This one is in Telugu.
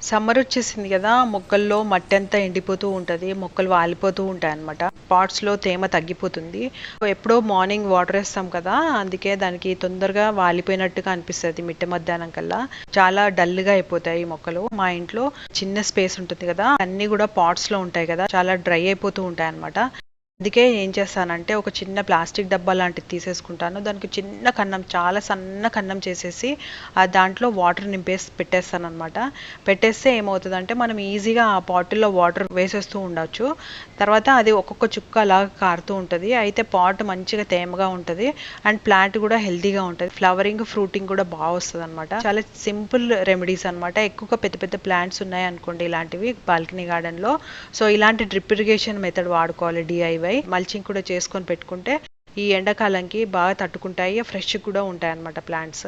సమ్మర్ వచ్చేసింది కదా! మొక్కల్లో మట్టంతా ఎండిపోతూ ఉంటది. మొక్కలు వాలిపోతూ ఉంటాయన్నమాట. పాట్స్‌లో తేమ తగ్గిపోతుంది. ఎప్పుడో మార్నింగ్ వాటరేస్తాం కదా! అందుకే దానికి తొందరగా వాలిపోయినట్టుగా అనిపిస్తది మిట్ట మధ్యాహ్నం కల్లా. చాలా డల్‌గా అయిపోతాయి ఈ మొక్కలు. మా ఇంట్లో చిన్న స్పేస్ ఉంటుంది కదా! అన్నీ గూడా పాట్స్‌లో ఉంటాయి కదా! చాలా డ్రై అయిపోతూ ఉంటాయన్నమాట. అందుకే ఏం చేస్తానంటే ఒక చిన్న ప్లాస్టిక్ డబ్బా లాంటిది తీసేసుకుంటాను. దానికి చిన్న కన్నం, చాలా సన్న కన్నం చేసేసి దాంట్లో వాటర్ నింపేసి పెట్టేస్తాననమాట. పెట్టేస్తే ఏమవుతదంటే మనం ఈజీగా ఆ పాటిల్లో వాటర్ వేసేస్తూ ఉండొచ్చు. తర్వాత అది ఒక్కొక్క చుక్క అలాగా కారుతూ ఉంటది. అయితే పాట్ మంచిగా తేమగా ఉంటది. అండ్ ప్లాంట్ కూడా హెల్తీగా ఉంటది. ఫ్లవరింగ్, ఫ్రూటింగ్ కూడా బాగా వస్తదనమాట. చాలా సింపుల్ రెమెడీస్ అనమాట. ఎక్కువగా పెద్ద పెద్ద ప్లాంట్స్ ఉన్నాయనుకోండి ఇలాంటివి బాల్కనీ గార్డెన్‌లో, సో ఇలాంటి డ్రిప్ ఇరిగేషన్ మెథడ్ వాడుకోవాలి DIY. మల్చింగ్ కూడా చేసుకొని పెట్టుకుంటే ఈ ఎండాకాలంకి బాగా తట్టుకుంటాయి. ఫ్రెష్ కూడా ఉంటాయన్నమాట ప్లాంట్స్.